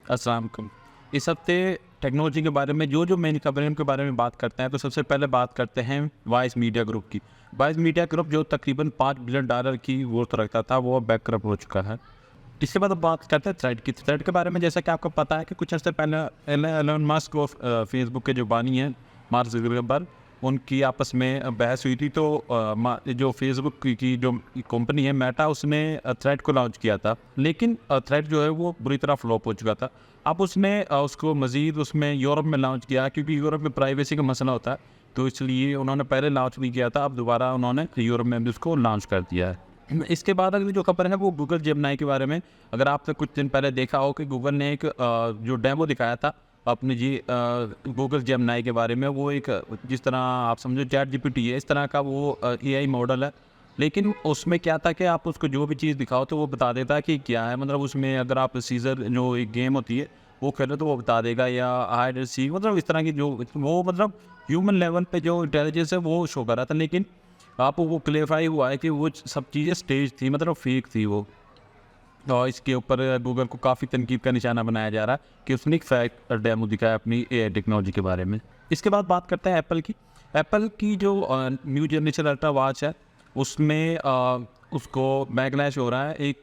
अस्सलाम वालेकुम। इस हफ्ते टेक्नोलॉजी के बारे में जो मेन खबरें हैं उनके बारे में बात करते हैं। तो सबसे पहले बात करते हैं वाइस मीडिया ग्रुप की। वाइस मीडिया ग्रुप जो तकरीबन $5 बिलियन की वर्थ रखता था, वो बैंकरप्ट हो चुका है। इसके बाद अब बात करते हैं थ्रेड की। थ्रेड के बारे में जैसा कि आपको पता है कि कुछ अर्से पहले एलन मस्क और फेसबुक के जो बानी हैं मार्क ज़ुकरबर्ग, उनकी आपस में बहस हुई थी। तो जो फेसबुक की जो कंपनी है मेटा, उसने थ्रेड को लॉन्च किया था, लेकिन थ्रेड जो है वो बुरी तरह फ्लॉप हो चुका था। अब उसने उसको मज़ीद उसमें यूरोप में लॉन्च किया, क्योंकि यूरोप में प्राइवेसी का मसला होता है, तो इसलिए उन्होंने पहले लॉन्च नहीं किया था। अब दोबारा उन्होंने यूरोप में भी उसको लॉन्च कर दिया है। इसके बाद अगली जो खबर है वो गूगल जेमिनी के बारे में। अगर आपने कुछ दिन पहले देखा हो कि गूगल ने एक जो डेमो दिखाया था अपने गूगल जेमिनी के बारे में, वो एक जिस तरह आप समझो चैट जीपीटी है, इस तरह का वो एआई मॉडल है। लेकिन उसमें क्या था कि आप उसको जो भी चीज़ दिखाओ तो वो बता देता है कि क्या है। मतलब उसमें अगर आप सीजर जो एक गेम होती है वो खेलो तो वो बता देगा, या हाइड एंड सीक, मतलब इस तरह की जो वो मतलब ह्यूमन लेवल पे जो इंटेलिजेंस है वो शो कर रहा था। लेकिन आपको वो क्लेरिफाई हुआ है कि वो सब चीज़ें स्टेज थी, मतलब फेक थी वो। और इसके ऊपर गूगल को काफ़ी तनकीद का निशाना बनाया जा रहा है कि उसने एक फैक्ट डेमो दिखाया अपनी एआई टेक्नोलॉजी के बारे में। इसके बाद बात करते हैं एप्पल की। एप्पल की जो न्यू जनरेशन अल्ट्रा वॉच है, उसमें उसको बैकलैश हो रहा है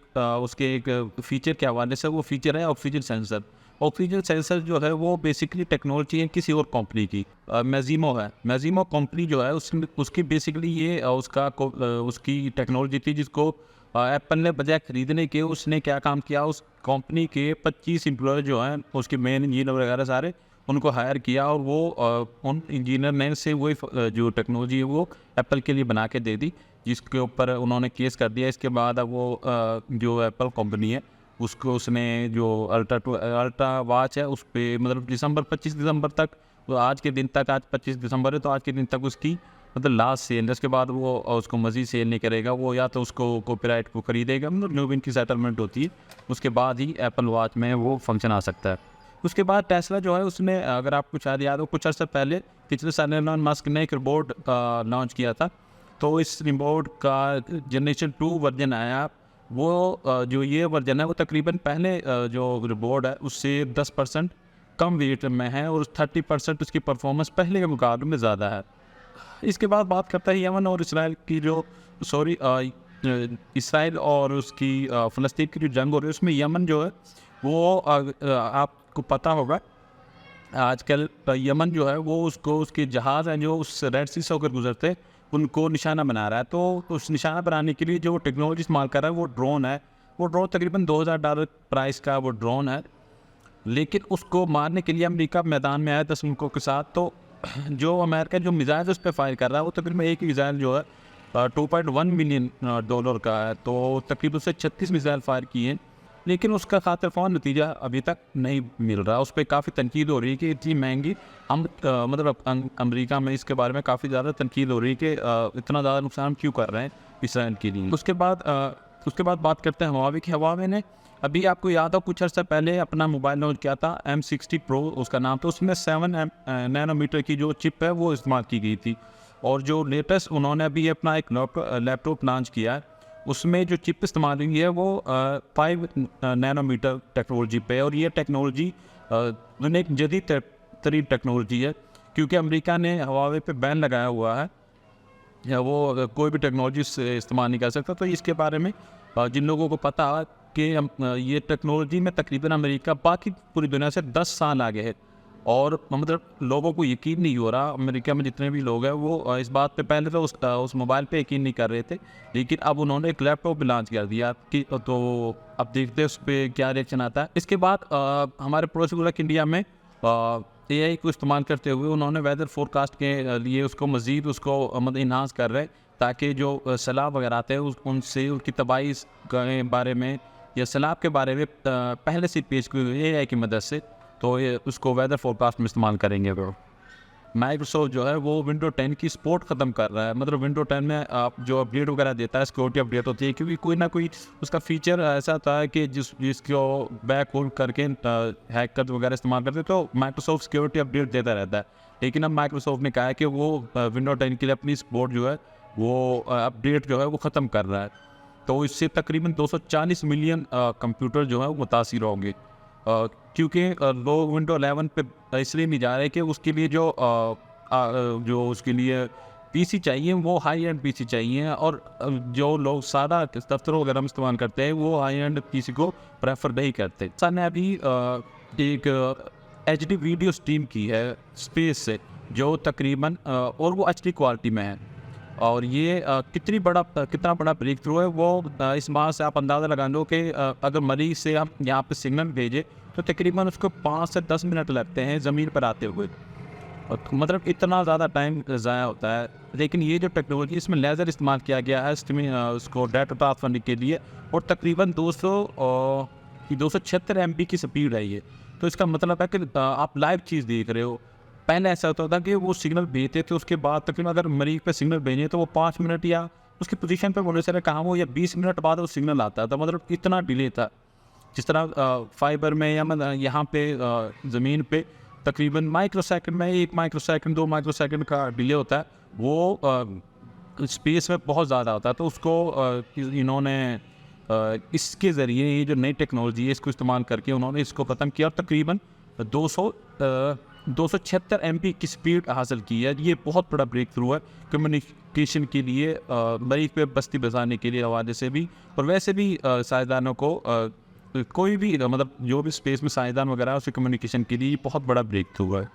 उसके एक फीचर के हवाले से। वो फीचर है ऑक्सीजन सेंसर। ऑक्सीजन सेंसर जो है वो बेसिकली टेक्नोलॉजी है किसी और कंपनी की, मैजिमो है। मैजिमो कंपनी जो है उसकी बेसिकली ये उसकी टेक्नोलॉजी थी, जिसको एप्पल ने बजाय खरीदने के उसने क्या काम किया, उस कंपनी के 25 एम्प्लॉय जो हैं, उसके मेन इंजीनियर वगैरह सारे, उनको हायर किया, और वो उन इंजीनियर ने से वही जो टेक्नोलॉजी है वो एप्पल के लिए बना के दे दी, जिसके ऊपर उन्होंने केस कर दिया। इसके बाद अब वो जो एप्पल कंपनी है उसको उसने जो अल्ट्रा वॉच है उस पर मतलब 25 दिसंबर तक, तो आज के दिन तक, आज 25 दिसंबर है, तो आज के दिन तक उसकी मतलब लास्ट सेल है। उसके बाद वो उसको मज़ीद सेल नहीं करेगा। वो या तो उसको कॉपीराइट को खरीदेगा, मतलब जो भी इनकी सेटलमेंट होती है, उसके बाद ही एप्पल वॉच में वो फंक्शन आ सकता है। उसके बाद टेस्ला जो है उसने, अगर आपको शायद याद हो, कुछ अर्से पहले पिछले साल एलन मस्क ने एक रोबोट लॉन्च किया था। तो इस रोबोट का जनरेशन 2 वर्जन आया। वो जो ये वर्जन है वो तकरीबन पहले जो रोबोट है उससे 10% कम वेट में है, और 30% उसकी परफॉर्मेंस पहले के मुकाबले में ज़्यादा है। इसके बाद बात करता है यमन और इसराइल की जो इसराइल और उसकी फ़लस्तीन की जो जंग हो रही है, उसमें यमन जो है वो आपको पता होगा आजकल यमन जो है वो उसके जहाज़ हैं जो उस रेड सी से होकर गुजरते हैं, उनको निशाना बना रहा है। तो उस निशाना बनाने के लिए जो टेक्नोलॉजी इस्तेमाल कर रहा है वो ड्रोन है। वो ड्रोन तकरीबन $2000 प्राइस का वो ड्रोन है। लेकिन उसको मारने के लिए अमेरिका मैदान में आया 10 मुल्कों के साथ। तो जो अमेरिका जो मिज़ाइल उस पर फायर कर रहा है, वो तकरीबन एक मिज़ाइल जो है $2.1 मिलियन का है। तो तकरीबन उससे 36 मिज़ाइल फायर किए हैं, लेकिन उसका खातिर नतीजा अभी तक नहीं मिल रहा। उस पर काफ़ी तनकीद हो रही है कि इतनी महंगी मतलब अमेरिका में इसके बारे में काफ़ी ज़्यादा तनकीद हो रही है कि इतना ज़्यादा नुकसान क्यों कर रहे हैं इसराइल के लिए। उसके बाद बात करते हैं हवावे की। हवावे ने अभी आपको याद हो कुछ अर्सा पहले अपना मोबाइल लॉन्च किया था, M60 Pro उसका नाम। तो उसमें 7 नैनोमीटर की जो चिप है वो इस्तेमाल की गई थी। और जो लेटेस्ट उन्होंने अभी अपना एक लैपटॉप लॉन्च किया है, उसमें जो चिप इस्तेमाल हुई है वो 5 नैनोमीटर टेक्नोलॉजी पे। और ये टेक्नोलॉजी एक जदीद तरीन टेक्नोलॉजी है, क्योंकि अमेरिका ने हवावे पे बैन लगाया हुआ है, या वो कोई भी टेक्नोलॉजी इस्तेमाल नहीं कर सकता। तो इसके बारे में जिन लोगों को पता कि ये टेक्नोलॉजी में तकरीबन अमेरिका बाकी पूरी दुनिया से 10 साल आगे है, और मतलब लोगों को यकीन नहीं हो रहा। अमेरिका में जितने भी लोग हैं वो इस बात पे पहले तो उस मोबाइल पे यकीन नहीं कर रहे थे, लेकिन अब उन्होंने एक लैपटॉप भी लॉन्च कर दिया कि तो अब देखते हैं उस पर क्या रिएक्शन आता है। इसके बाद हमारे पड़ोसी मुल्क इंडिया में एआई को इस्तेमाल करते हुए उन्होंने वेदर फोरकास्ट के लिए उसको मज़ीद मतलब इन्हांस कर रहे हैं, ताकि जो सैलाब वगैरह आते हैं उनसे उनकी तबाही के बारे में या सैलाब के बारे में पहले से पेश की हुई एआई की मदद से, तो ये उसको वेदर फोरकास्ट में इस्तेमाल करेंगे। वो माइक्रोसॉफ्ट जो है वो विंडो 10 की सपोर्ट ख़त्म कर रहा है। मतलब विंडो 10 में आप जो अपडेट वगैरह देता है, सिक्योरिटी अपडेट होती है, क्योंकि कोई ना कोई उसका फीचर ऐसा होता है कि जिसको बैक होल्ड करके हैकर वगैरह इस्तेमाल करते हैं, तो माइक्रोसॉफ्ट सिक्योरिटी अपडेट देता रहता है। लेकिन अब माइक्रोसॉफ्ट ने कहा है कि वो विंडो 10 के लिए अपनी सपोर्ट जो है वो अपडेट जो है वो ख़त्म कर रहा है। तो इससे तकरीबन 240 मिलियन कंप्यूटर जो है वो मुतासिर होंगे। क्योंकि लोग विंडो 11 पे इसलिए नहीं जा रहे कि उसके लिए जो उसके लिए पीसी चाहिए वो हाई एंड पीसी चाहिए, और जो लोग सादा दफ्तरों वगैरह में इस्तेमाल करते हैं वो हाई एंड पीसी को प्रेफर नहीं करते। सर ने अभी एक एचडी वीडियो स्ट्रीम की है स्पेस से, जो तकरीबन और वो एचडी क्वालिटी में है, और ये कितना बड़ा ब्रेक थ्रू है वो इस बात से आप अंदाज़ा लगा लो कि अगर मरीज से हम यहाँ पे सिग्नल भेजें तो तकरीबन उसको 5 से 10 मिनट लगते हैं ज़मीन पर आते हुए, और मतलब इतना ज़्यादा टाइम ज़ाया होता है। लेकिन ये जो टेक्नोलॉजी, इसमें लेज़र इस्तेमाल किया गया है उसको डाटा ट्रांसफर करने के लिए, और तकरीबन 276 MB की स्पीड है ये। तो इसका मतलब है कि आप लाइव चीज़ देख रहे हो। पहले ऐसा होता था कि वो सिग्नल भेजते थे, उसके बाद तकरीबन अगर मरीज पे सिग्नल भेजें तो वो 5 मिनट या उसकी पोजीशन पे होने से कहाँ वो या 20 मिनट बाद वो सिग्नल आता था, मतलब इतना डिले था। जिस तरह फाइबर में या मतलब यहाँ पे ज़मीन पे तकरीबन माइक्रोसेकंड में 1 माइक्रोसेकंड 2 माइक्रोसेकंड का डिले होता है, वो स्पेस में बहुत ज़्यादा होता है। तो उसको इन्होंने इसके ज़रिए ये जो नई टेक्नोलॉजी है इसको इस्तेमाल करके उन्होंने इसको ख़त्म किया, और तकरीबन 276 MB की स्पीड हासिल की है। ये बहुत बड़ा ब्रेक थ्रू है कम्युनिकेशन के लिए, मरीज पे बस्ती बसाने के लिए हवाले से भी, और वैसे भी साइंसदानों को कोई भी मतलब जो भी स्पेस में साइंसदान वगैरह है उसके कम्युनिकेशन के लिए बहुत बड़ा ब्रेक थ्रू है।